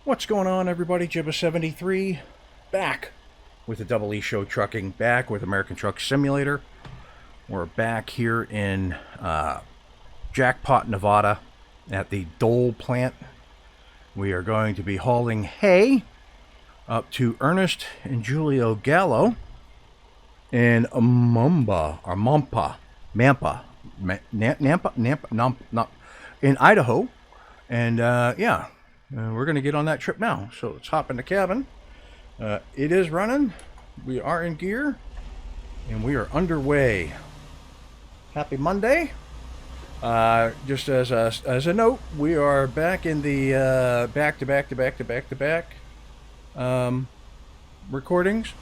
What's going on, everybody? Jibba73 back with the Double E Show Trucking, back with American Truck Simulator. We're back here in Jackpot, Nevada at the Dole plant. We are going to be hauling hay up to Ernest and Julio Gallo in Nampa, in Idaho. And we're going to get on that trip now. So let's hop in the cabin. It is running. We are in gear. And we are underway. Happy Monday. Just as a note, we are back in the back-to-back recordings.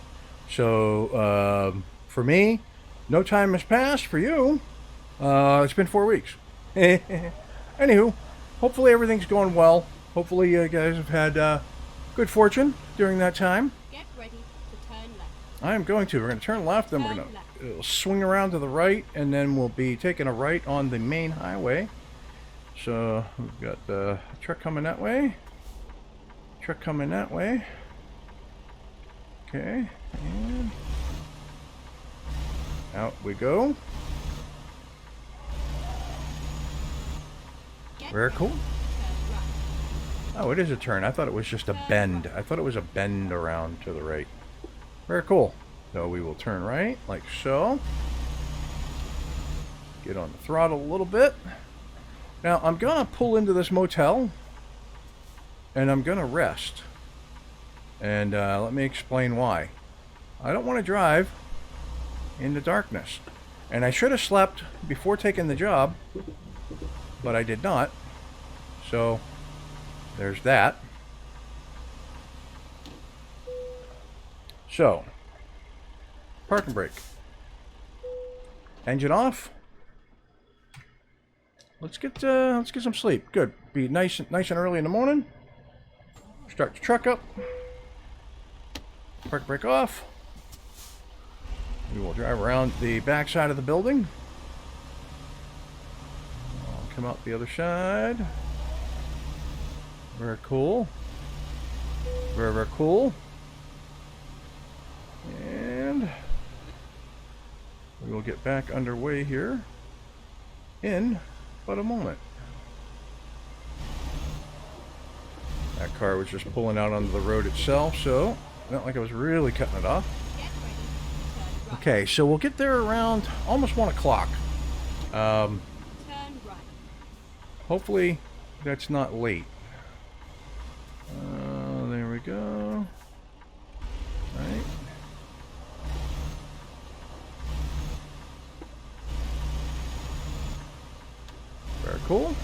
So for me, no time has passed. For you, it's been 4 weeks. Anywho, hopefully everything's going well. Hopefully you guys have had good fortune during that time. Get ready to turn left. I am going to. We're going to turn left, then we're going to swing around to the right, and then we'll be taking a right on the main highway. So we've got the truck coming that way. Truck coming that way. Okay, and out we go. Very cool. Oh, it is a turn. I thought it was just a bend. I thought it was a bend around to the right. Very cool. So we will turn right, like so. Get on the throttle a little bit. Now, I'm going to pull into this motel, and I'm going to rest. And let me explain why. I don't want to drive in the darkness. And I should have slept before taking the job, but I did not. So there's that. So, park and brake. Engine off. Let's get some sleep. Good. Be nice and early in the morning. Start the truck up. Park brake off. We will drive around the back side of the building. I'll come out the other side. Very cool. Very, very cool. And we will get back underway here in but a moment. That car was just pulling out onto the road itself, so not like I was really cutting it off. Okay, so we'll get there around almost 1 o'clock. Turn right. Hopefully that's not late. There we go. Right. Very cool.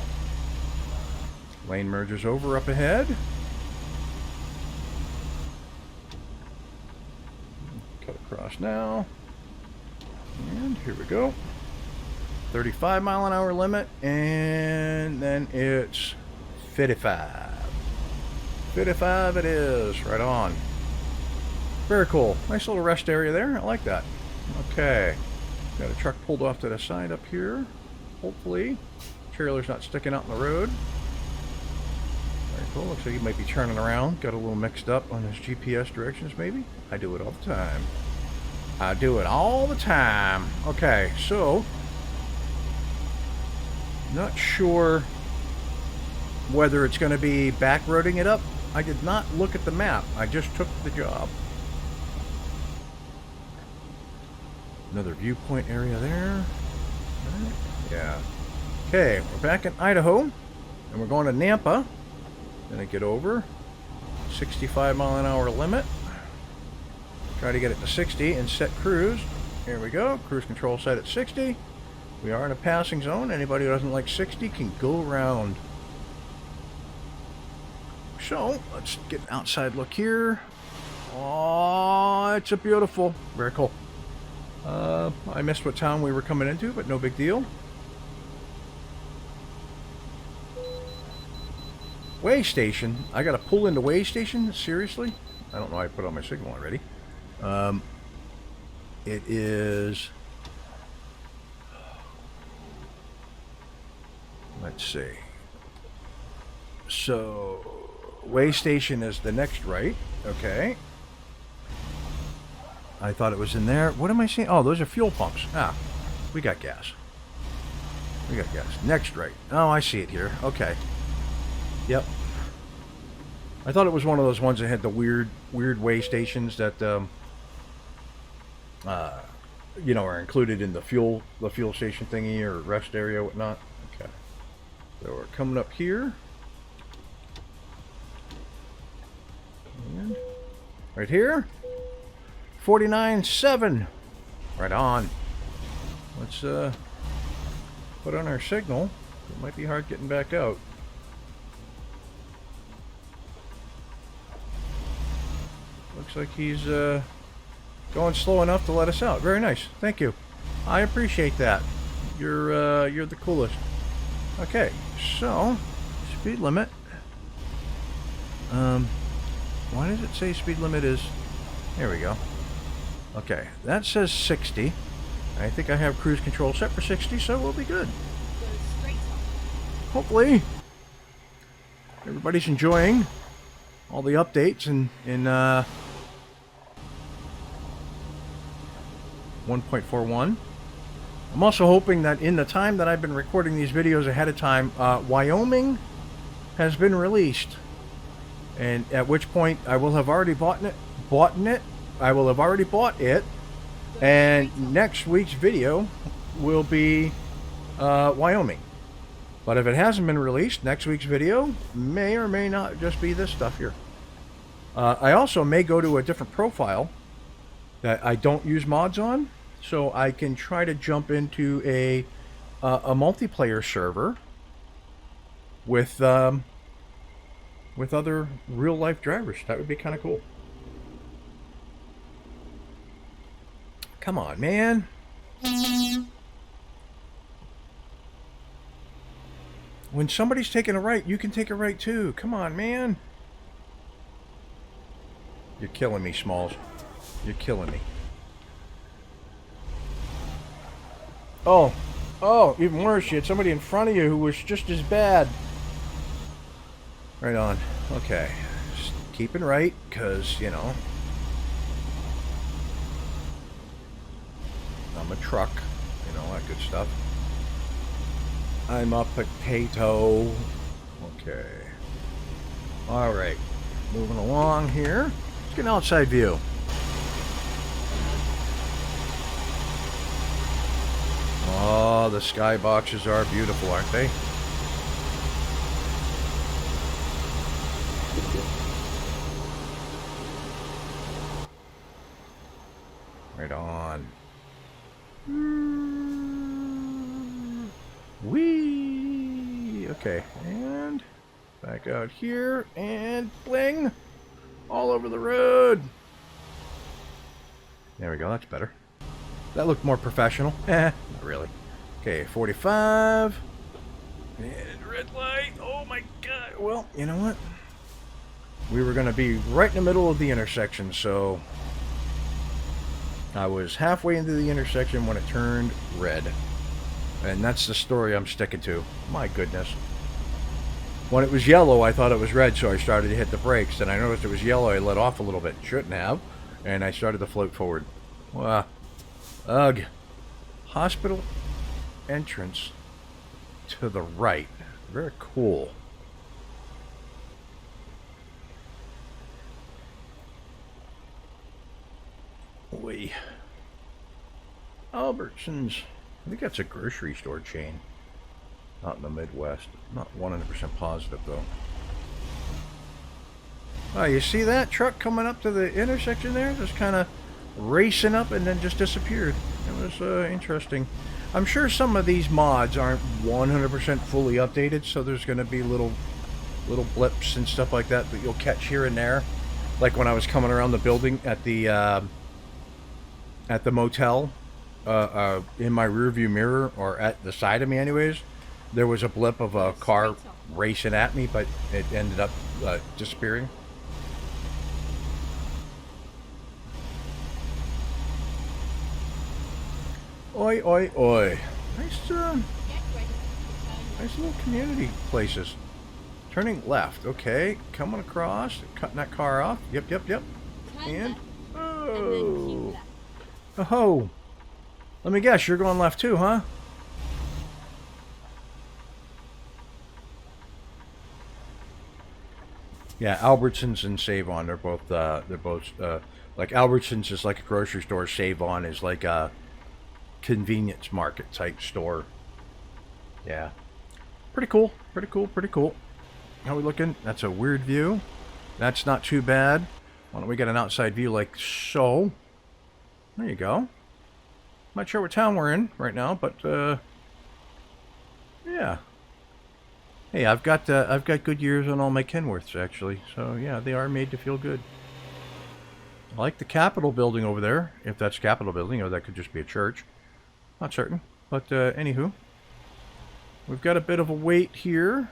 Lane merges over up ahead. Cut across now. And here we go. 35 mile an hour limit, and then it's 55. 55 it is, right on. Very cool. Nice little rest area there. I like that. Okay. Got a truck pulled off to the side up here. Hopefully. Trailer's not sticking out in the road. Very cool. Looks like he might be turning around. Got a little mixed up on his GPS directions, maybe. I do it all the time. I do it all the time. Okay, so not sure whether it's going to be back roading it up. I did not look at the map. I just took the job. Another viewpoint area there. Right. Yeah. Okay, we're back in Idaho, and we're going to Nampa. Gonna get over 65 mile an hour limit. Try to get it to 60 and set cruise. Here we go. Cruise control set at 60. We are in a passing zone. Anybody who doesn't like 60 can go around. So, let's get an outside look here. Oh, it's a beautiful. Very cool. I missed what town we were coming into, but no big deal. Way station. I gotta pull into way station? Seriously? I don't know. I put on my signal already. It is... Let's see. So way station is the next right. Okay. I thought it was in there. What am I seeing? Oh, those are fuel pumps. Ah, we got gas. We got gas. Next right. Oh, I see it here. Okay. Yep. I thought it was one of those ones that had the weird way stations that, you know, are included in the fuel station thingy or rest area, whatnot. Okay. So we're coming up here. And right here. 49.7. Right on. Let's put on our signal. It might be hard getting back out. Looks like he's going slow enough to let us out. Very nice. Thank you. I appreciate that. You're the coolest. Okay, so speed limit. Why does it say speed limit is? There we go. Okay, that says 60. I think I have cruise control set for 60, so we'll be good. Go straight on. Hopefully, everybody's enjoying all the updates in 1.41. I'm also hoping that in the time that I've been recording these videos ahead of time, Wyoming has been released, and at which point I will have already bought it. I will have already bought it, and next week's video will be Wyoming. But if it hasn't been released, next week's video may or may not just be this stuff here. I also may go to a different profile that I don't use mods on, so I can try to jump into a multiplayer server with other real life drivers. That would be kind of cool. Come on, man. When somebody's taking a right, you can take a right too. Come on, man. You're killing me, Smalls. You're killing me. Oh, even worse, you had somebody in front of you who was just as bad. Right on. Okay. Just keeping right, because, you know, I'm a truck, you know, that good stuff. I'm a potato. Okay. Alright. Moving along here. Let's get an outside view. Oh, the skyboxes are beautiful, aren't they? Right on. Whee! Okay, and back out here, and bling! All over the road! There we go, that's better. That looked more professional. Not really. Okay, 45. And red light. Oh my god. Well, you know what? We were going to be right in the middle of the intersection, so I was halfway into the intersection when it turned red. And that's the story I'm sticking to. My goodness. When it was yellow, I thought it was red, so I started to hit the brakes. And I noticed it was yellow, I let off a little bit. Shouldn't have. And I started to float forward. Wow. Ugh. Hospital entrance to the right. Very cool. Oi. Albertsons. I think that's a grocery store chain. Not in the Midwest. Not 100% positive, though. Oh, you see that truck coming up to the intersection there? Just kind of racing up and then just disappeared. It was interesting. I'm sure some of these mods aren't 100% fully updated, so there's going to be little blips and stuff like that you'll catch here and there. Like when I was coming around the building at the motel, in my rearview mirror, or at the side of me anyways, there was a blip of a car racing at me, but it ended up disappearing. Oi, oi, oi. Nice little community places. Turning left. Okay. Coming across. Cutting that car off. Yep, yep, yep. Turn And... left. And then keep Oh. left. Oh. Let me guess. You're going left too, huh? Yeah, Albertsons and Save On. They're both like Albertsons is like a grocery store. Save On is like a convenience market type store. Yeah. Pretty cool. Pretty cool. Pretty cool. How we looking? That's a weird view. That's not too bad. Why don't we get an outside view like so? There you go. Not sure what town we're in right now, but yeah. Hey, I've got good years on all my Kenworths actually, so yeah, they are made to feel good. I like the Capitol building over there, if that's Capitol building, or that could just be a church. Not certain, but anywho, we've got a bit of a wait here.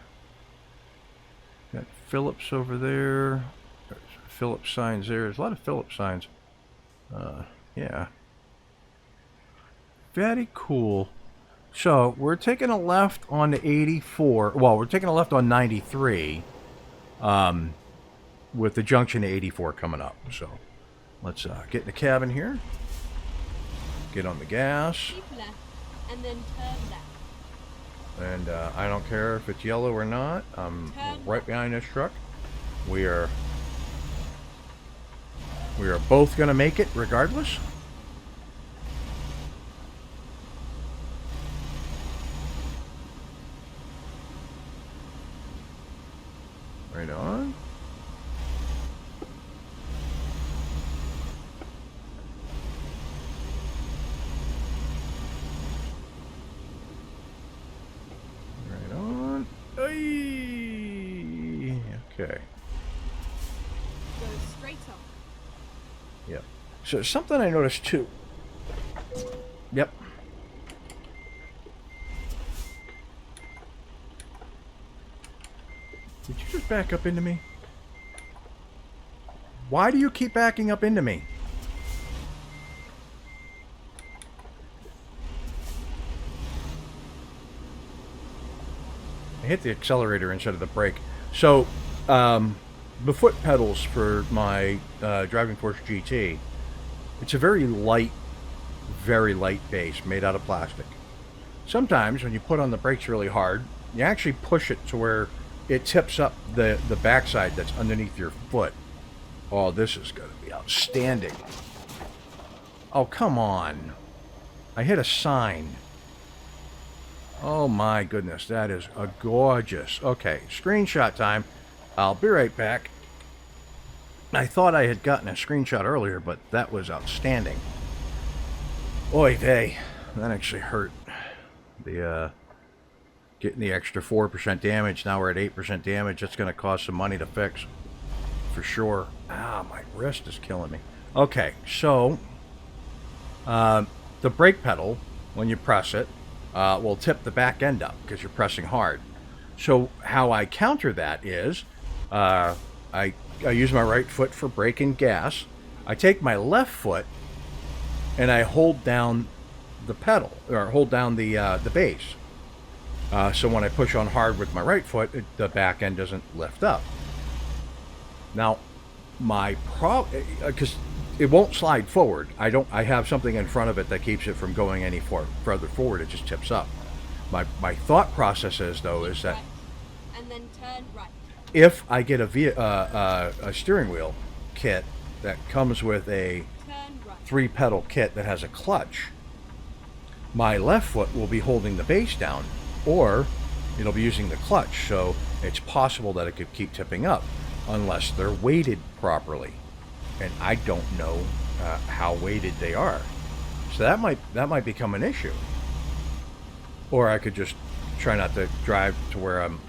Got Phillips over there. There's Phillips signs there. There's a lot of Phillips signs. Yeah. Very cool. So, we're taking a left on the 84. Well, we're taking a left on 93. With the junction to 84 coming up. So, let's get in the cabin here. Get on the gas. Keep left. And then turn left. And I don't care if it's yellow or not. I'm right behind this truck. We are both going to make it regardless. Right on. Right on. Aye. Okay. Go straight on. Yep. So something I noticed too. Yep. Did you just back up into me? Why do you keep backing up into me? I hit the accelerator instead of the brake. So, the foot pedals for my Driving Force GT, it's a very light base made out of plastic. Sometimes when you put on the brakes really hard, you actually push it to where it tips up the backside that's underneath your foot. Oh, this is going to be outstanding. Oh, come on. I hit a sign. Oh my goodness, that is a gorgeous. Okay, screenshot time. I'll be right back. I thought I had gotten a screenshot earlier, but that was outstanding. Oy vey, that actually hurt. The getting the extra 4% damage. Now we're at 8% damage. That's going to cost some money to fix, for sure. Ah, my wrist is killing me. Okay, so the brake pedal, when you press it, will tip the back end up because you're pressing hard. So how I counter that is I use my right foot for brake and gas. I take my left foot and I hold down the pedal, or hold down the base. So when I push on hard with my right foot, the back end doesn't lift up. Now, my problem, because it won't slide forward. I have something in front of it that keeps it from going any further forward. It just tips up. My thought process is, though, is that Right. And then turn right. if I get a steering wheel kit that comes with a Turn right. 3-pedal kit that has a clutch, my left foot will be holding the base down, or it'll be using the clutch. So it's possible that it could keep tipping up unless they're weighted properly, and I don't know how weighted they are. So that might become an issue. Or I could just try not to drive to where I'm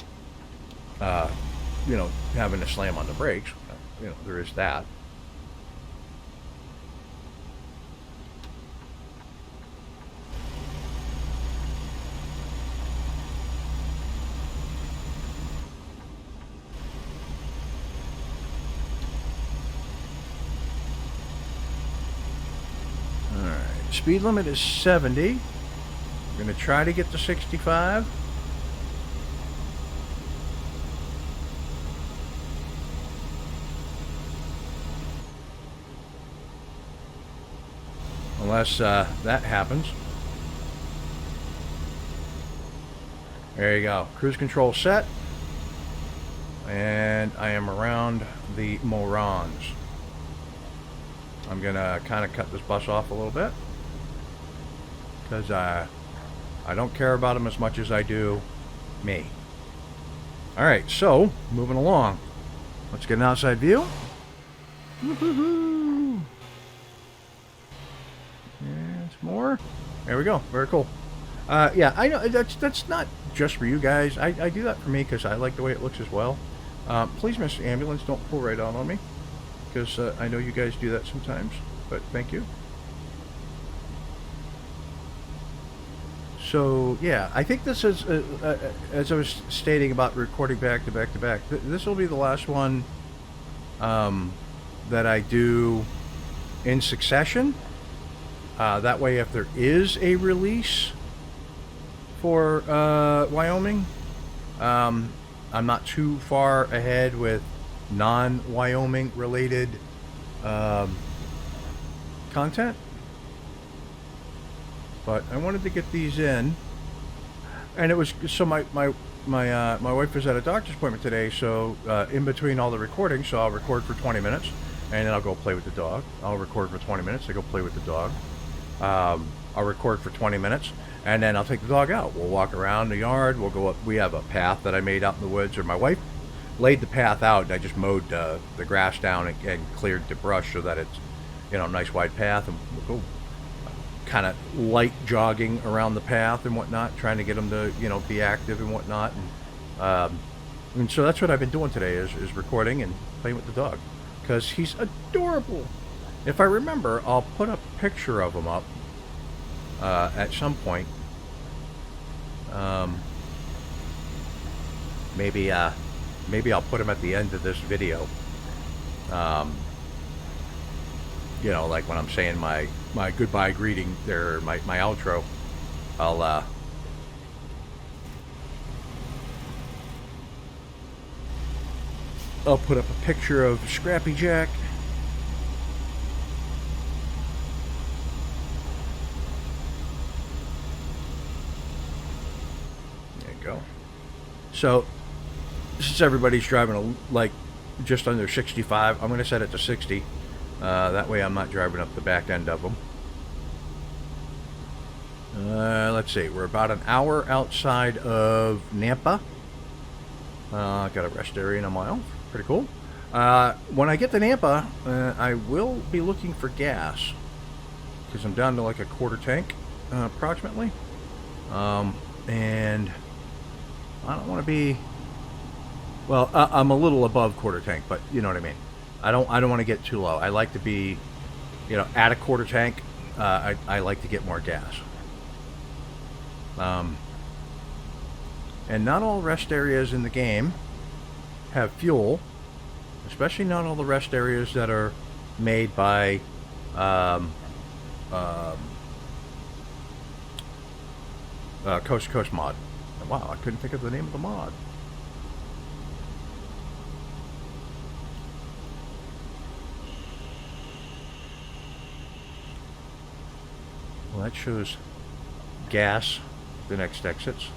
having to slam on the brakes. There is that. Speed limit is 70. We're going to try to get to 65. unless that happens. There you go. Cruise control set. And I am around the morons. I'm going to kind of cut this bus off a little bit. Because I don't care about them as much as I do me. Alright, so, moving along. Let's get an outside view. Woohoo! And some more. There we go. Very cool. Yeah, I know that's not just for you guys. I do that for me because I like the way it looks as well. Please, Mr. Ambulance, don't pull right out on me, because I know you guys do that sometimes, but thank you. So, yeah, I think this is, as I was stating about recording back to back to back, this will be the last one that I do in succession. That way, if there is a release for Wyoming, I'm not too far ahead with non-Wyoming related content. But I wanted to get these in, and it was so my wife was at a doctor's appointment today, so in between all the recording, so I'll record for 20 minutes, and then I'll go play with the dog. I'll record for 20 minutes, I go play with the dog. I'll record for 20 minutes, and then I'll take the dog out. We'll walk around the yard. We'll go up. We have a path that I made out in the woods, or my wife laid the path out, and I just mowed the grass down and cleared the brush so that it's, you know, a nice wide path, and we'll go kind of light jogging around the path and whatnot, trying to get them to, you know, be active and whatnot. And so that's what I've been doing today is recording and playing with the dog, because he's adorable. If I remember, I'll put a picture of him up at some point. Maybe I'll put him at the end of this video. You know, like when I'm saying my goodbye greeting there, my outro, I'll put up a picture of Scrappy Jack. There you go. So, since everybody's driving like just under 65, I'm going to set it to 60. That way I'm not driving up the back end of them. Let's see, we're about an hour outside of Nampa. Got a rest area in a mile. Pretty cool. When I get to Nampa, I will be looking for gas, because I'm down to like a quarter tank, approximately. And I don't want to be, well, I'm a little above quarter tank, but you know what I mean. I don't want to get too low. I like to be, you know, at a quarter tank. I like to get more gas. And not all rest areas in the game have fuel, especially not all the rest areas that are made by Coast to Coast mod. Wow, I couldn't think of the name of the mod. Well, that shows gas, the next exits.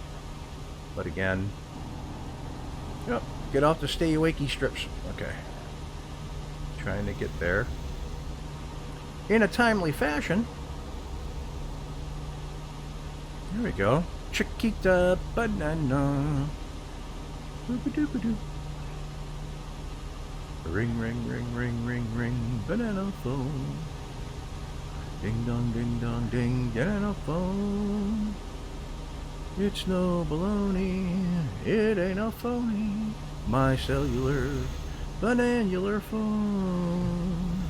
But again, yep, get off the stay awakey strips. Okay. Trying to get there in a timely fashion. There we go. Chiquita banana. Boop-a-doop-a-doo. Ring, ring, ring, ring, ring, ring. Banana phone. Ding dong, ding dong, ding. Banana phone. It's no baloney. It ain't a phony. My cellular bananular phone.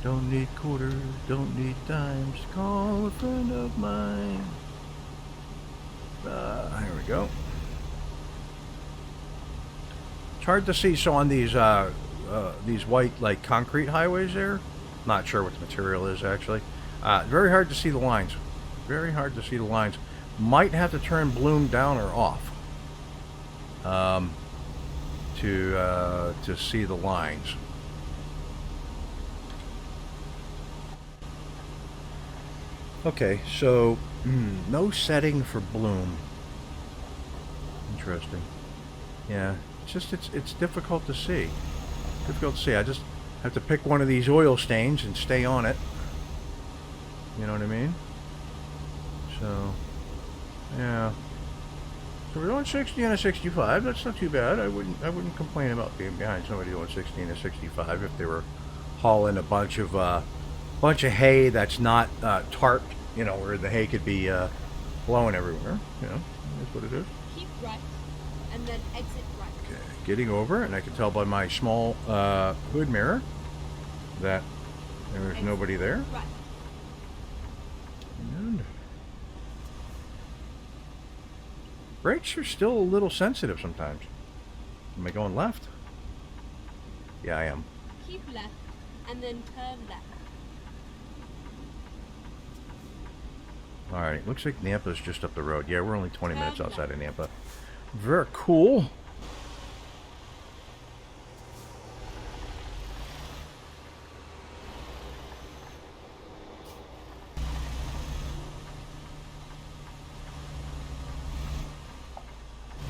Don't need quarters, don't need dimes. Call a friend of mine. Here we go. It's hard to see. So on these white like concrete highways there, not sure what the material is actually. Very hard to see the lines. Very hard to see the lines. Might have to turn bloom down or off to see the lines. Okay, so no setting for bloom. Interesting. Yeah, it's just it's difficult to see. Difficult to see. I just have to pick one of these oil stains and stay on it. You know what I mean? So, yeah. So we're doing 60 and a 65. That's not too bad. I wouldn't complain about being behind somebody doing 60 and a 65 if they were hauling a bunch of hay that's not tarped. You know, where the hay could be blowing everywhere. You know, that's what it is. Keep right, and then exit right. Okay, getting over, and I can tell by my small hood mirror that there's Exit nobody there. Right. And brakes are still a little sensitive sometimes. Am I going left? Yeah, I am. Keep left, and then turn left. Alright, looks like Nampa's just up the road. Yeah, we're only 20 minutes Turn outside of Nampa. Very cool.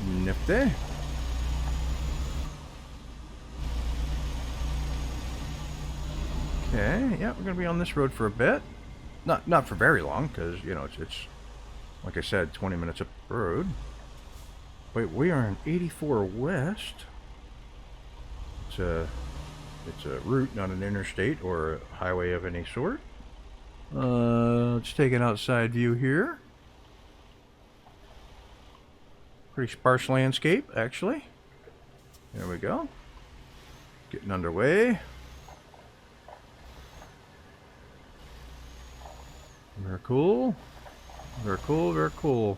Nifty. Okay, yeah, we're gonna be on this road for a bit. Not for very long, because you know it's like I said, 20 minutes up the road. Wait, we are in 84 West. It's a route, not an interstate or a highway of any sort. Let's take an outside view here. Pretty sparse landscape, actually. There we go. Getting underway. Very cool. Very cool, very cool.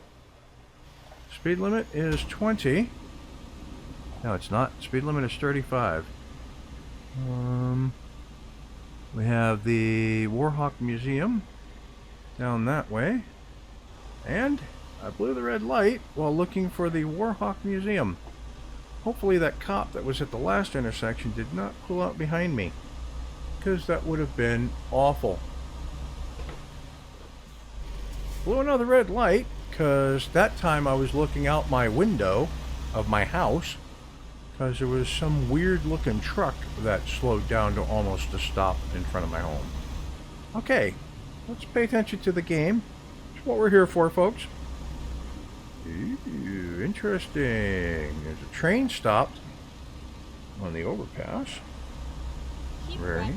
Speed limit is 20. No, it's not. Speed limit is 35. We have the Warhawk Museum down that way. And I blew the red light while looking for the Warhawk Museum. Hopefully that cop that was at the last intersection did not pull out behind me, because that would have been awful. Blew another red light because that time I was looking out my window of my house because there was some weird looking truck that slowed down to almost a stop in front of my home. Okay, let's pay attention to the game. That's what we're here for, folks. Ooh, interesting. There's a train stopped on the overpass. Keep Ready? right,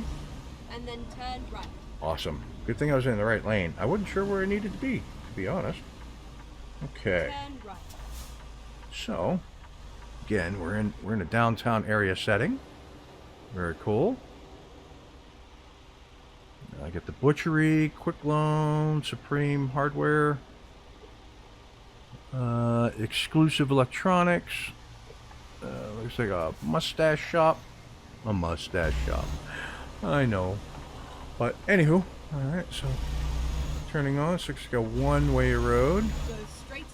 and then turn right. Awesome. Good thing I was in the right lane. I wasn't sure where I needed to be honest. Okay. Turn right. So, again, we're in a downtown area setting. Very cool. I get the butchery, quick loan, Supreme Hardware, exclusive electronics. Looks like a mustache shop. A mustache shop. I know. But anywho, all right. So turning on. Looks like a one-way road. Go straight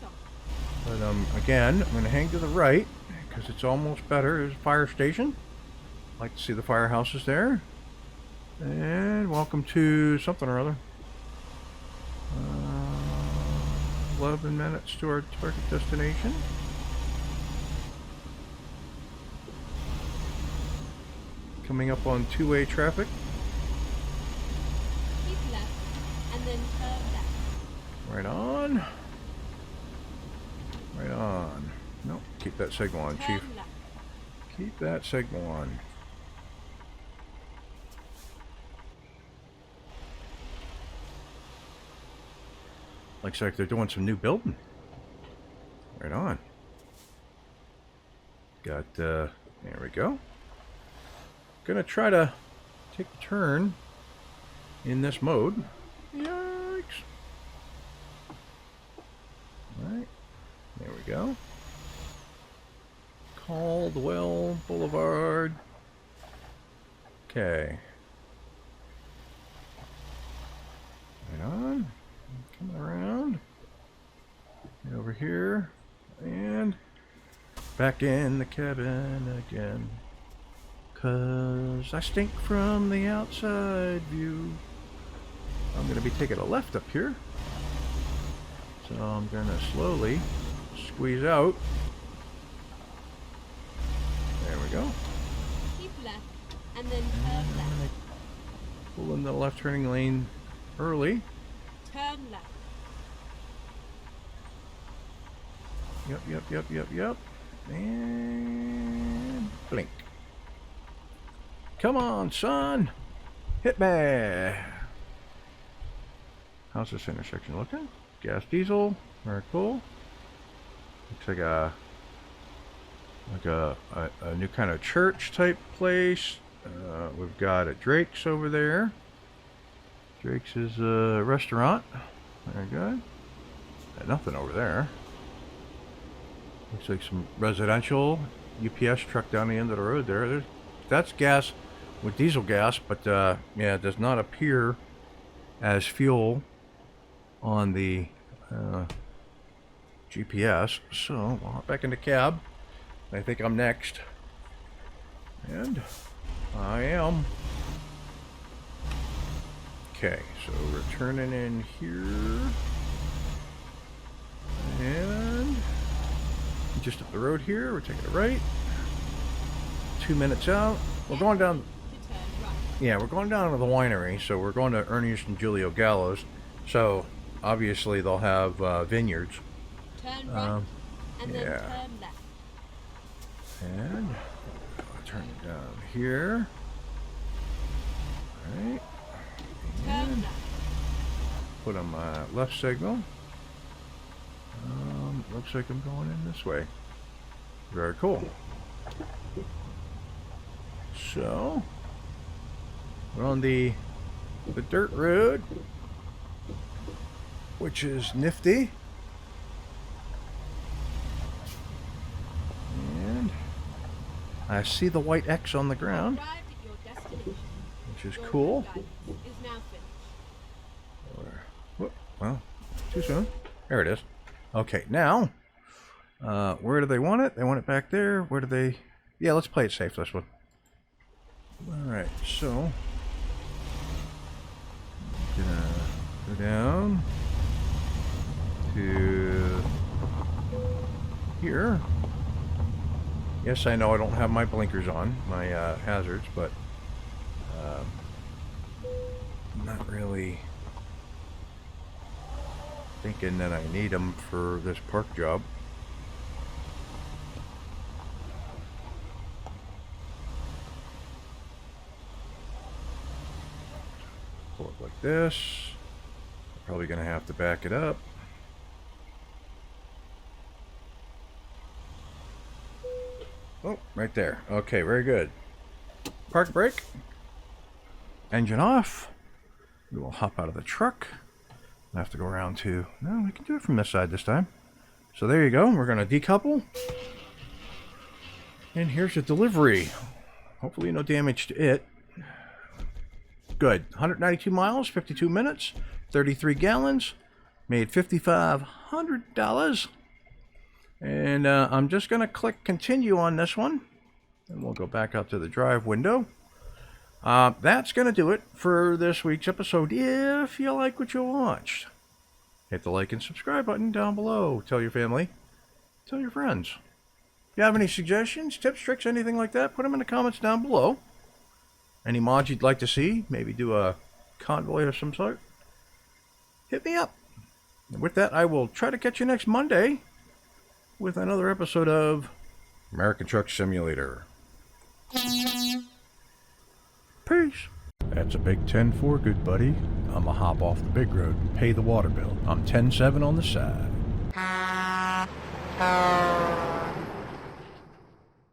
on. But again, I'm going to hang to the right because it's almost better. There's a fire station. Like to see the firehouses there. And welcome to something or other. 11 minutes to our target destination. Coming up on two-way traffic. Keep left, and then turn left. Right on. Right on. Nope, keep that signal on, Turn Chief. left. Keep that signal on. Looks like they're doing some new building. Right on. Got, there we go. Gonna try to take a turn in this mode. Yikes. Alright. There we go. Caldwell Boulevard. Okay. Right on. Coming around. Get over here. And back in the cabin again. 'Cause I stink from the outside view. I'm going to be taking a left up here. So I'm going to slowly squeeze out. There we go. Keep left and then turn left. Pull in the left turning lane early. Turn left. Yep. And blink. Come on, son. Hit me. How's this intersection looking? Gas diesel. Very cool. Looks like a new kind of church type place. We've got a Drake's over there. Drake's is a restaurant. Very good. Nothing over there. Looks like some residential UPS truck down the end of the road there. That's gas with diesel gas, but yeah, it does not appear as fuel on the GPS. So I'll hop back in the cab. I think I'm next. And I am. Okay, so we're turning in here. And just up the road here, we're taking a right. 2 minutes out. We're going down. Yeah, we're going down to the winery. So we're going to Ernie's and Julio Gallo's. So obviously they'll have vineyards. Turn right and then turn left. And I'll turn it down here. All right. And put on my left signal. Looks like I'm going in this way. Very cool. So we're on the dirt road, which is nifty. And I see the white X on the ground, which is cool. Whoop, well, too soon. There it is. Okay, now, where do they want it? They want it back there. Where do they? Yeah, let's play it safe, this one. Alright, so I'm gonna go down to here. Yes, I know I don't have my blinkers on, my hazards, but I'm not really thinking that I need them for this park job. Pull it like this. Probably gonna have to back it up. Oh, right there. Okay, very good. Park brake. Engine off. We will hop out of the truck. I have to go around to... No, we can do it from this side this time. So there you go. We're going to decouple. And here's the delivery. Hopefully no damage to it. Good. 192 miles, 52 minutes, 33 gallons. Made $5,500. And I'm just going to click continue on this one. And we'll go back out to the drive window. That's going to do it for this week's episode. If you like what you watched, hit the like and subscribe button down below. Tell your family. Tell your friends. If you have any suggestions, tips, tricks, anything like that, put them in the comments down below. Any mods you'd like to see, maybe do a convoy of some sort, hit me up. And with that, I will try to catch you next Monday with another episode of American Truck Simulator. Peace. That's a big 10-4, good buddy. I'ma hop off the big road and pay the water bill. I'm 10-7 on the side.